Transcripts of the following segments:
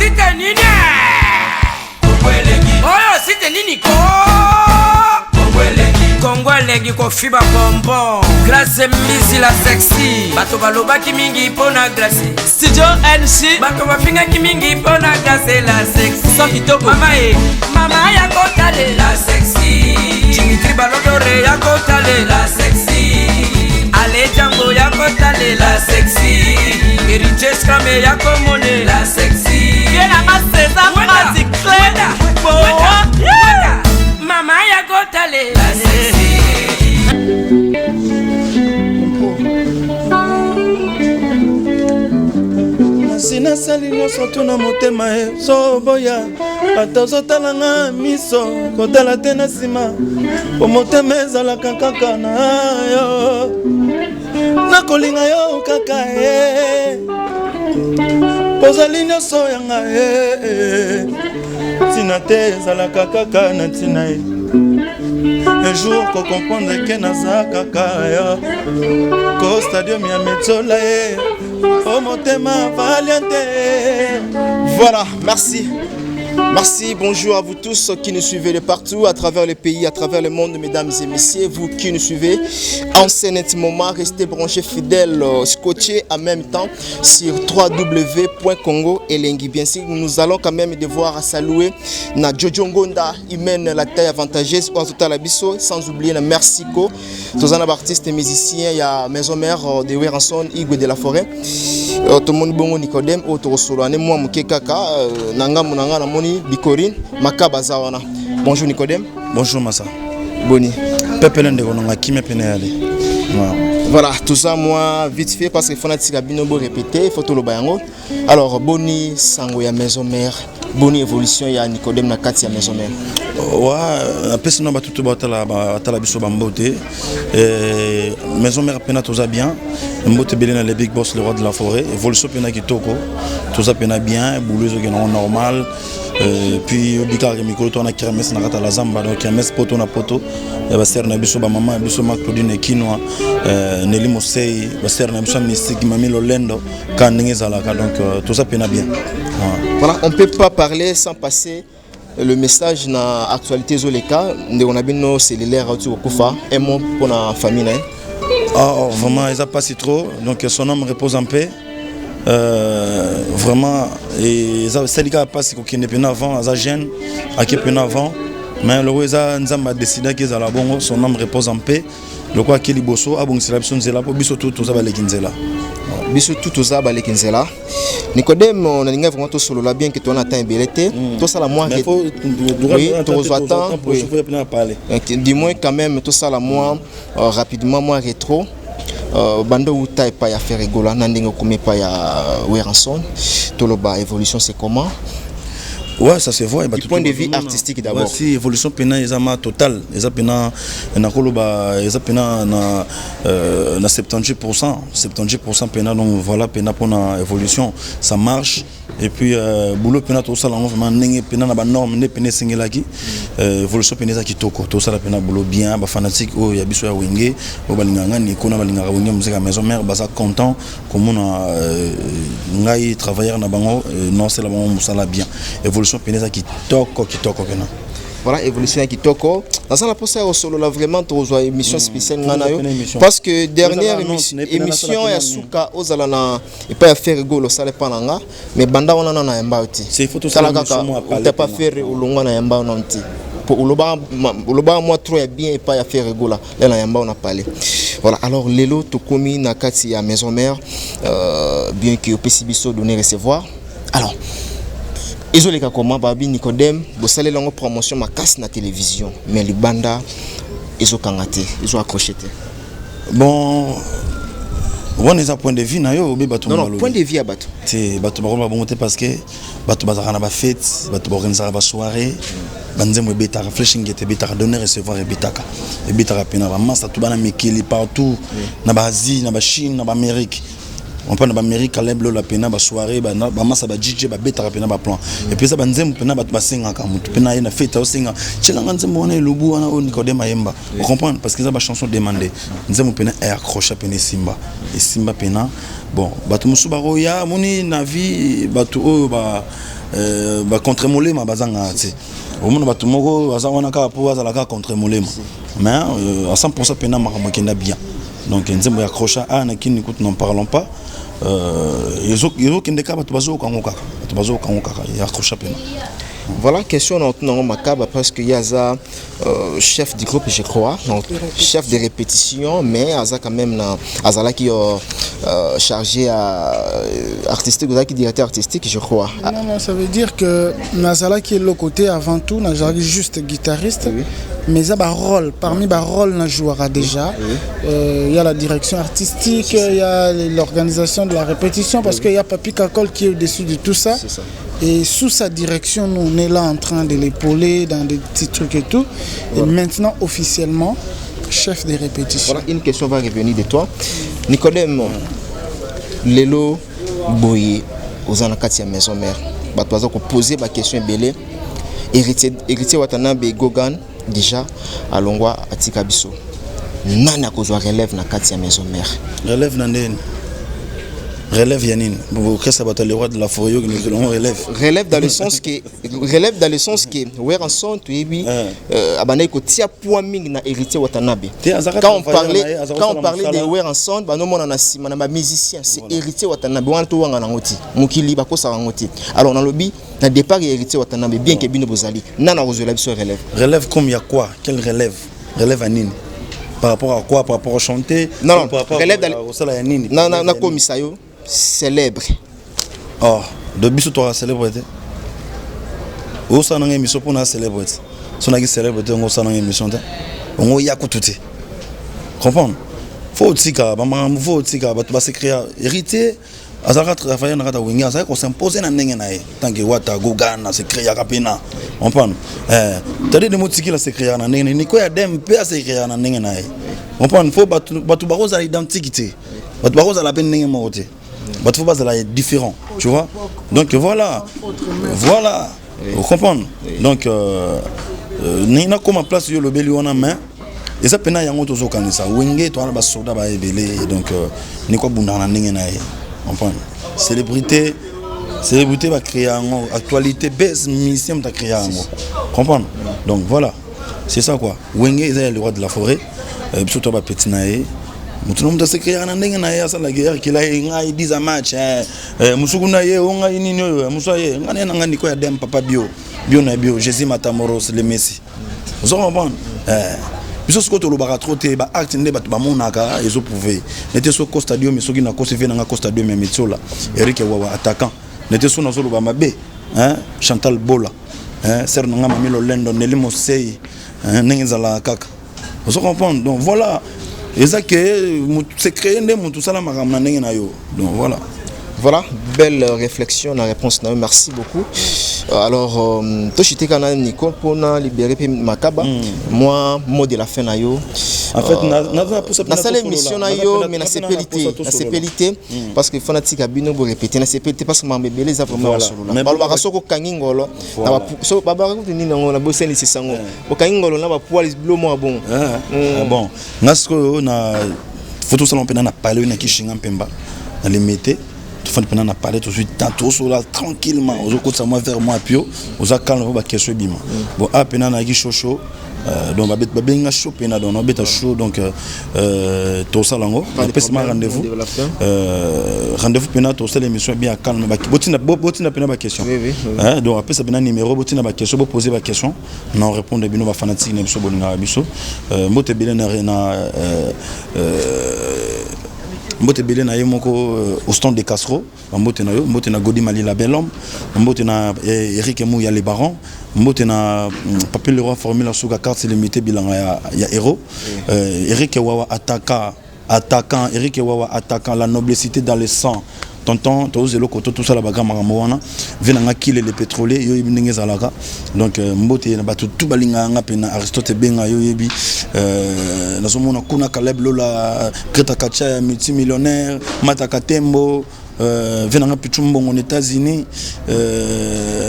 site nini oyo site nini ko Kongolegi ko fiba bonbon Glace misi la sexy bato balobaki mingi pona glace Studio NC bato bafingaki mingi pona glace la sexy so kitoko mama ya kotale la sexy Dimitri balodore ya kotale la sexy Ale Django ya kotale la sexy Eriche Scramé ya komone la sexy Viena Masesa Magic Cleda Mama ya kotale la sexy Sina sali nyonso tuna motema so boya ata ozotalanga miso kotala te na nsima po motema ezalaka kaka na yo nakolinga yo kaka pozali nyonso yanga ntina te ezalaka kaka na ntina ye un jour ko comprendre ke naza kaka yo ko stadium ya metzola ye oh motema valiante. Voilà, merci. Merci, bonjour à vous tous qui nous suivez de partout, à travers le pays, à travers le monde, mesdames et messieurs. Vous qui nous suivez en ce moment, restez branchés fidèles, scotchés en même temps sur www.congo et Lengi. Bien sûr, nous allons quand même devoir saluer na Jojo Ngonda, il mène la taille avantageuse sans oublier na Mexico, tous les artistes et musiciens, il y a Maison Mère de Weranson, Igwe de la Forêt, tout le monde bon Nicodème, autre solo, moi Mukekaka, Nanga Munanga Namoni. Bikorine Makabazawana. Bonjour Nicodème. Bonjour Massa. Boni. Voilà, tout ça moi vite fait parce que fanatique a bien répété, faut tout le bayango. Alors Boni sango ya maison mère, Boni évolution ya Nicodème na kati ya maison mère. Ouais, après sinon ba tout batala biso bambote. Maison mère pena tout ça bien. Mbote belena les big boss le roi de la forêt, évolution pena kitoko. Tout ça pena bien, boulot qui normal. Puis bika mikolo to na kermesse na kata la zamba donc kermesse poto na poto ya baser na biso ba mama biso ma Claudine Kinwa Nelly Mosei baser na biso mystique mami Lolendo kan ngezalaka donc tout ça pena bien. Voilà, on peut pas parler sans passer le message na actualité zoleka on a bien nos cellulaires au Kufa un mot pour la famille là. Ah vraiment ils a pas si trop donc son âme repose en paix. Vraiment et ça c'est pas parce qu'il n'est pas avant à gêne à qui est avant mais le roi Nzamba décidé que ça la bon son âme repose en paix le quoi qu'il bosso a bon c'est la personne c'est là pour biso tout ça va les kinzela biso tout ça va les kinzela Nicodème on a linga vraiment tout solo là bien que tu en atteint belleté tout ça la moi il faut tout attendre pour chauffer plein parler dis-moi quand même tout ça la moi rapidement moi rétro bando uta pas ya faire rigola nandingo comme pas ya Weranson tout le bas évolution c'est comment? Ouais, ça se voit. Du point de vue artistique d'abord. Ouais, si évolution pena ezama total, eza pena na koloba eza pena na 70% pena donc voilà pena pour na évolution, ça marche et puis boulot pena tout ça là vraiment nenge pena na ba norme ne pena singelaki évolution pena za kitoko tout ça la pena boulot bien ba fanatique o ya biso ya wenge o balinganga ni kona balinganga wenge musique maison mère baza content comme on a ngai travailleur na bango non c'est la bango musala bien évolution peneza kitoko kena. Voilà évolution kitoko dans la poste au solo là vraiment toujours émission spéciale ngana yo parce que dernière émission ya suka ozalana et pas faire rigolo ça pas nanga mais banda on na yamba uti c'est photo ça on t'a pas faire ulonga na yamba on uti pour uloba moi trop bien et pas faire rigolo là na yamba on a parlé. Voilà alors lelo to komi na kati ya maison mère bien que au PCBiso donner recevoir alors ils ont les cas comment Babi Nicodème vous savez longue promotion ma casse na télévision mais les bandas ils ont kangaté ils ont accroché bon on est à point de vue na yo bato non point de vue à bato c'est bato ba monter parce que bato bazana ba fête bato ba organiser ba soirée banzemo beta refreshing était beta donner recevoir betaka et beta pena ba massa tout bana mikili partout na ba Asie na ba Chine na ba Amérique on prend ba Amérique leblo la pena ba soirée ba massa ba DJ ba beta pena ba plan et puis ça banzemo pena ba basenga ka mutu pena ina fête au singa chelanga nzemo on lubu wana o Nicodème Ayemba vous comprenez parce que ça ba chanson demandée nzemo pena est accroché pena Simba et Simba pena bon bato musu ba roya moni na vie bato o ba ba contre molema bazanga ti omona bato moko baza wana kaka po bazalaka contre molema mais à 100% pena makambo kenda bien donc nzembo ya crochet na kini kutu n'en parlons pas ils kende ka bato bazo kango kaka ya crochet pena. Voilà, question dans Makaba parce qu'il y a ça chef du groupe, je crois, donc, chef de répétition, mais Aza quand même Azala qui chargé à artistique, qui directeur artistique, je crois. Non, ça veut dire que Nazala qui est le côté avant tout, Nazala juste guitariste, oui. Mais il y a un rôle, parmi les rôles on jouera déjà. Il y a la direction artistique, il y a l'organisation de la répétition, parce qu'il y a Papi Kakol qui est au-dessus de tout ça. Ça. Et sous sa direction, nous on est là en train de l'épauler dans des petits trucs et tout. Voilà. Et maintenant, officiellement, chef de répétition. Voilà, une question va revenir de toi. Nicodème, Lelo Boye, aux Anakati à Maison Mère, tu as posé ma question belé. Héritier Watanabe Gogan, déjà, à Longwa, à Tikabiso. Nana Kozwa relève na Kati à Maison Mère. Relève Nandén. Relève Yanine, qu'est-ce que le roi de la forêt que nous relève. Relève dans le sens que ouais en son tu es oui abandé ko tia poids ming na héritier Watanabe. Quand on parlait de ouais en son ba no mona na sima na ba musicien c'est héritier Watanabe wana to wanga na ngoti mukili ba ko sa ngoti. Alors dans le bi na départ héritier Watanabe bien que bino bozali nana rozola biso relève. Relève comme il y a quoi? Quelle relève? Relève à Nine. Par rapport à quoi? Par rapport à chanter? Non, par rapport relève au sala ya Nine. Non, komisayo célèbre. Oh, de biso to célébrité. O sa na émission pour na célébrité. So na ki célébrité on sa na émission ta. On ya kututi. Comprendre? Faut tika ba faut tika ba to ba se créer héritier azaka travailler na kata wingi azaka ko s'imposer na ndenge na ye. Tant que wata gogana se créer kapena. Comprendre? Tadi de motiki la se créer na ndenge ni ko ya dem pe se créer na ndenge na ye. Comprendre? Faut ba to ba roza identité. Ba to ba roza la peine ndenge mo te. Bah, tu vois, c'est différent, tu vois. Donc voilà, voilà, vous comprenez. Donc, nous avons comme place le béli on a main. Et ça pena yango tozo kanisa. Wenge to ala soda ba ebele. Donc, ni ko bunda na ndenge na ye. Comprendre. Célébrité va créer en actualité base mission ta créer en comprendre. Donc voilà, c'est ça quoi. Wenge est le roi de la forêt. Surtout ba petit nae. Mutuno se créer na ndenge na ya sala guerre kila ngai 10 match musuku na ye onga nini oyo musaye ngane na ngani ko ya dem papa bio na bio Jésus Matamoros le Messi vous comprenez biso siko to lobaka trop te ba acte nde bato ba monaka ezo prouver nete so Costa stadium misoki na Costa na Costa stadium ya Metsola Eric Wawa attaquant nete so na zo loba mabe Chantal Bola ser nga mamilo Lendo Nelly Mosei nengezala kaka vous comprenez donc voilà. Et ça que c'est créé tout ça là donc voilà. Voilà, belle réflexion, la réponse. Merci beaucoup. Alors, toi, je suis Nico pour libérer Makaba. Moi, mot de la fin. En fait, na salle émission mais na CPLT parce que fanatique a bien répéter na CPLT parce que ma bébé les a vraiment solo. Mais ba soko kangingolo na so baba ko ni na bo seni sisango. Bo kangingolo na ba poil blomo bon. Bon, nasko na photo salon pena na parler na kishinga mpemba na limité. On a parlé tout de suite tantôt sur là tranquillement aux autres moi vers moi pio aux calme ba question bima bon a pena na gi chocho donc ba benga chaud pena donc beta chaud donc to salango pesa ma rendez-vous pena to l'émission bien calme ba botina pena ba question donc après ça pena numéro botina ba question poser ba question non répondre bino ba fanatique na biso boninga biso mote bele na mbote belé na yemoko au stand de Castro mbote na yo mbote na Godi Mali la bel homme mbote na Eric Mouya les barons mbote na Papi le roi formule sur carte limitée bilan ya héros Eric Wawa attaquant Eric Wawa attaquant la noblesse dans le sang tonton tozelo koto tout ça la baga makambo wana venanga kile les pétroliers yo ndenge zalaka donc mbote na batu tout balinga nga pena Aristote benga yo yebi nazomona kuna Caleb Lola Greta Kacha multimillionnaire Mataka Tembo venanga pichumbo en États-Unis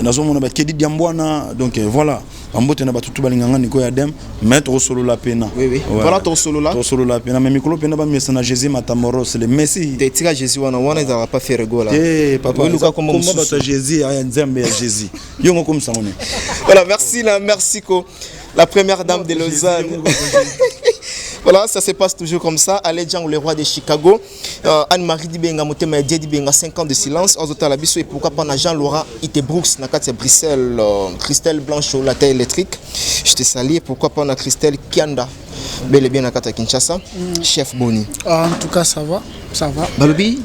nazomona ba Kedi Diambwana donc voilà Bambote na batutu balinganga niko ya dem mettre solo la pena. Oui. Voilà ton solo là. Ton solo la pena mais mikolo pena ba mesana Jésus Matamoros le Messi. Te tira Jésus wana il va pas faire rigolo là. Eh papa. Comment ba Jésus aya nzambe ya Jésus. Yongo comme ça on est. Voilà, merci ko la première dame de Lausanne. Voilà, ça se passe toujours comme ça. Allez, Django, le roi de Chicago. Anne-Marie Dibenga, Motema Dibenga, 5 ans de silence. Ozota Labiso, et pourquoi pas Jean-Laurent Ite Brooks, Nakati Bruxelles, Christelle Blanche au latin électrique. Je te salue. Pourquoi pas Christelle Kianda, bel et bien Nakata Kinshasa. Chef Boni. En tout cas, ça va. Ça va. Babi,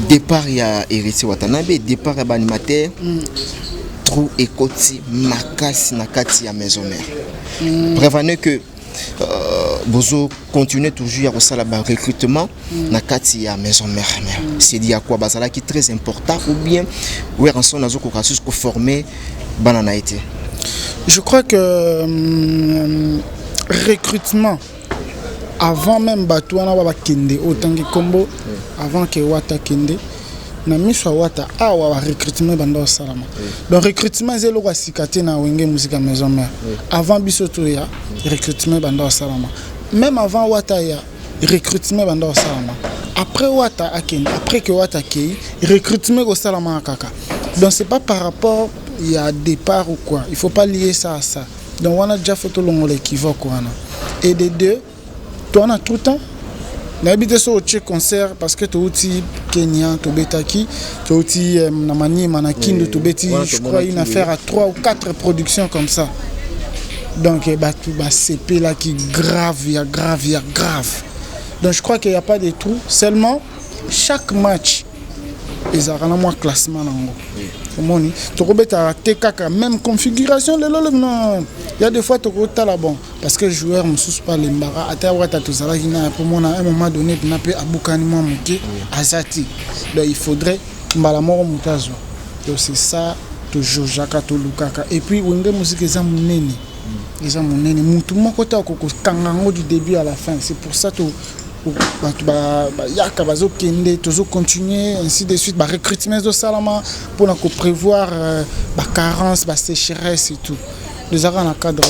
départ, il y a Héritier Watanabe, départ, il y a animateur. Trou et Koti, Makasi Nakati à maison mère. Prévenez que Bozo continue toujours à faire le recrutement Nakati à maison mère. C'est dit à quoi Bazala qui est très important ou bien où est en son azo kokasus pour former Bananaïté. Je crois que recrutement avant même Batouana Baba Kende autant que combo avant que Wata Kende na miso Wata awa recrutement bando salama. Donc recrutement zelo kwa sikate na wenge musique à maison mère. Avant bisoto ya recrutement bando salama. Même avant Wata ya recrutement bando salama. Après Wata Akende, après que Wata Kei, recrutement au salama kaka. Donc c'est pas par rapport il y a départ ou quoi. Il faut pas lier ça à ça. Donc on a déjà fait tout le l'équivoque quoi. Et des deux, toi on a tout le temps. N'habite sur le concert parce que tu as Kenya, tu Betaki, tu as Namani, Manakin, tu Beti, je crois une affaire à 3 ou 4 productions comme ça. Donc CP là qui grave. Donc je crois qu'il n'y a pas de trou. Seulement, chaque match, ils ont un classement. Tu as même configuration. Il y a des fois tu as la bon parce que le joueur ne sous pas les barras. À un moment donné, tu n'as pas Azati. Donc il faudrait Mbalamoro Mutazo. Donc c'est ça, toujours Jaka Lukaka. Et puis, on a musique ils ont du début à la fin. C'est pour ça que Yaka Kende, toujours continuer, ainsi de suite, recrutement de Salama pour prévoir carence, sécheresse et tout. Nous avons un cadre.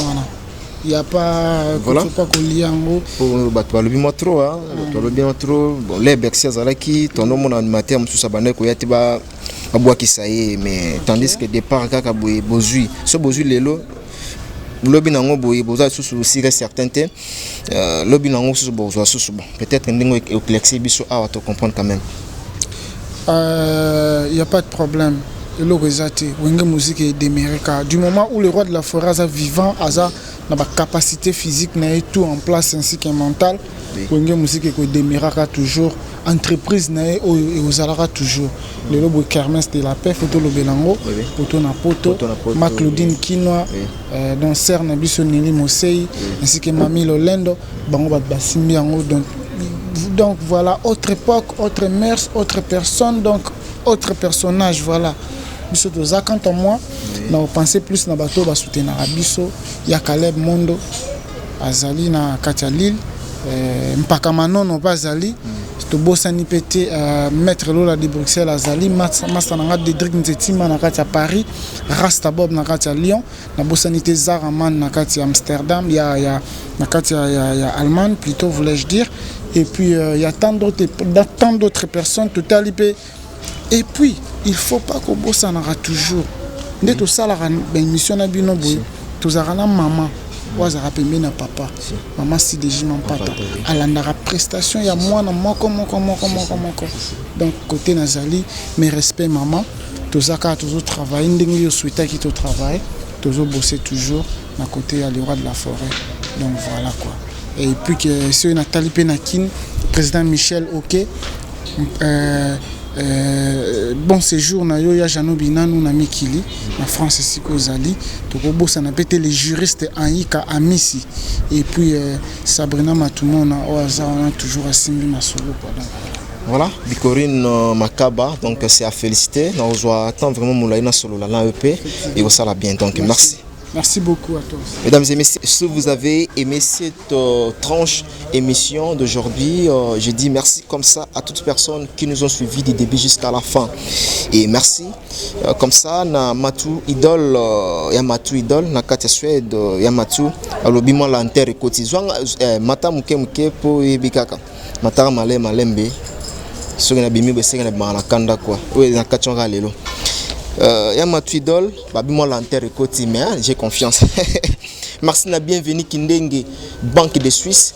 Il n'y a pas voilà. Pas qu'on lit en haut. Tu as le bien trop, hein. Tu as le bien trop. Bon, les Berxiers Zalaki, ton nom en animateur, M. Sabanek, il y a des bois qui saillent, mais tandis que départ, Kaka Bozui, ce Bozui Lelo. Lobby nango boye boza sous si certain temps lobby nango sous boza sous bon peut-être ndingo éclairci biso a to comprendre quand même il y a pas de problème le rezati wenge musique est démérika du moment où le roi de la forêt a vivant aza na ba capacité physique na tout en place ainsi que mental wenge musique est démérika toujours entreprise na et aux alara toujours le lobo kermesse de la paix photo lobelango poto na poto Maclaudine Kinoa donc Serna Bissoneli Mosei ainsi que Mami Lolendo bango ba basimbi yango donc voilà autre époque autre mœurs autre personne donc autre personnage voilà biso toza quand moi na penser plus na bato ba soutenir biso ya Caleb Mondo azali na Katia Lille mpaka manono bazali to bosani pété maître Lola de Bruxelles azali master na Dedrick Nzetima na Katia Paris Rasta Bob na Katia Lyon na bosani te Zaraman na Katia Amsterdam ya na Katia ya Allemagne plutôt voulais-je dire et puis il y a tant d'autres personnes totalipé et puis il faut pas que bosana toujours nde to sala ben mission na bino boy to zarana maman wazara pembe na papa maman si déjà mon papa alandara prestation ya moi na moko donc côté nazali mes respects maman to zaka toujours travailler ndenge yo souhaita qui to travail toujours bosser toujours na côté ya le roi de la forêt donc voilà quoi et puis que c'est Nathalie Penakin président Michel OK bon séjour na yo ya Janobina nous na Mikili na France ici kozali to kobosa na pété les juristes Anika Amisi et puis Sabrina Matumo na oaza on a toujours asimbi masolo quoi donc voilà Bikorine Makaba donc c'est à féliciter on doit attendre vraiment moulaina solo la EP et ça la bien donc merci Merci beaucoup à toi. Mesdames et messieurs, si vous avez aimé cette tranche émission d'aujourd'hui, je dis merci comme ça à toutes les personnes qui nous ont suivis du début jusqu'à la fin. Et merci comme ça na Matu Idol, ya Matu Idol na Katia Suède, ya Matu alobimo la inter quotidien mata muke muke po ebikaka. Mata malembe. Ce que bimi be senga na kanda quoi. Oui na Katia lelo. Ya Matu Idol, babimo la inter quotidien, mais j'ai confiance. Merci na bienvenue Kindenge, Banque de Suisse.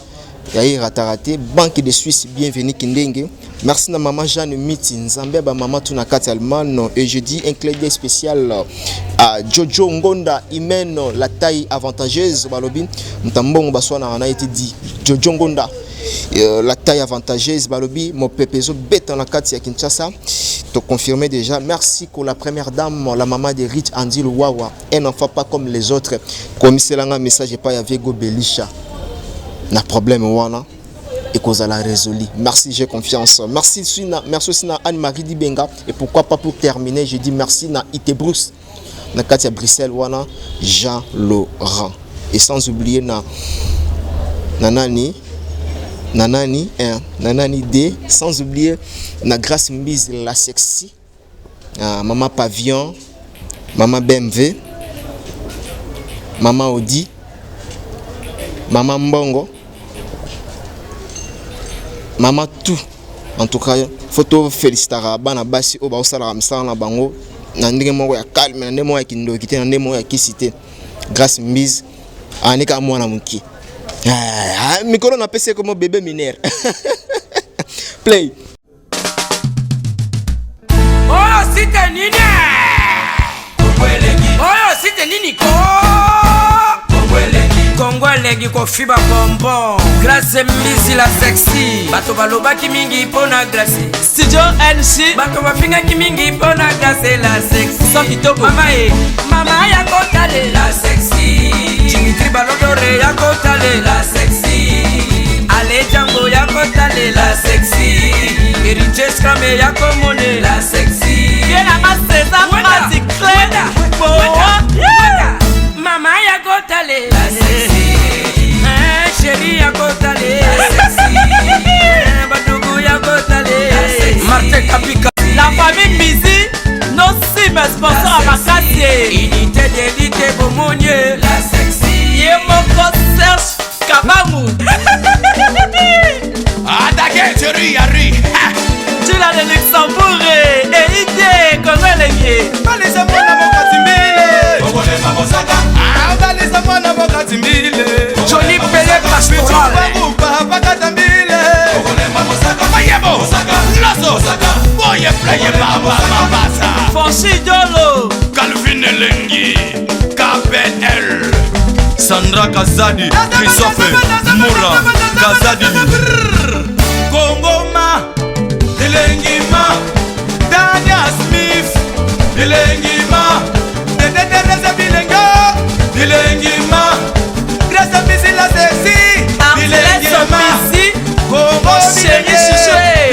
Yaï Ratarate, Banque de Suisse, bienvenue Kindenge. Merci na maman Jeanne Miti, Nzambia ba maman Tunakati Alman. Et je dis un clin d'œil spécial à Jojo Ngonda, Imen, la taille avantageuse. Balobi, Mtambong Baswana en a été dit. Jojo Ngonda, la taille avantageuse. Balobi, mon pépezo bête en la Katia Kinshasa. Te confirmé déjà. Merci pour la première dame, la maman de Rich Andil Wawa. Un enfant pas comme les autres. Comme c'est là un message et pas y avait Go Belisha. Na problème wana et cause à la résolu. Merci, j'ai confiance. Merci aussi à Anne-Marie Dibenga et pourquoi pas pour terminer, je dis merci à Ite Bruce, na Katia Bruxelles wana Jean Laurent et sans oublier Nanani D, sans oublier na Grâce Mise la sexy, maman Pavillon, maman BMW, maman Audi, maman Mbongo, maman tout. En tout cas, photo féliciter bana basi o ba osala msala na bango na ndenge moko ya calme na ndenge moko ya kindo kité na ndenge moko ya kisité. Grâce Mise anika mwana muki. Mikolo na pese comme bébé mineur. Play. Oh, c'était nini? Oh, c'était nini ko? Kongolegi ko fiba bonbon. Grâce Mise la sexy. Bato balobaki mingi pona Grâce. Studio NC. Bato bafinga ki mingi pona Grâce la sexy. So kitoko. Mama ya kotale la sexy. Dimitri Balodore ya kotale la sexy. Ale Django ya kotale la sexy. Héritier Scramé ya komone la sexy. Yena maseza mati kleda. Mama ya kotale la sexy. Chérie ya kotale la sexy. Badougou ya kotale la sexy. Martin Kapika. La famille Mizi, nos cimes sponsors à Makassie. Unité d'élite Bomonye la sexy. Yemoko Serge Kabamou. Attaquez, chérie, Yari. Tu l'as de Luxembourg et idée Congolais. Balisa mwana mokatimbile. Kongole mamosaka. Balisa mwana mokatimbile. Johnny Pelé Pastoral. Bakatambile. Kongole mamosaka. Mayebo. Lazo. Boye playe baba mabasa. Fonsi Dolo. Calvin Elengi. KPL. Sandra Kazadi. Christophe Moura. Kazadi. Kongoma. Elengima, Dania Smith, Elengima.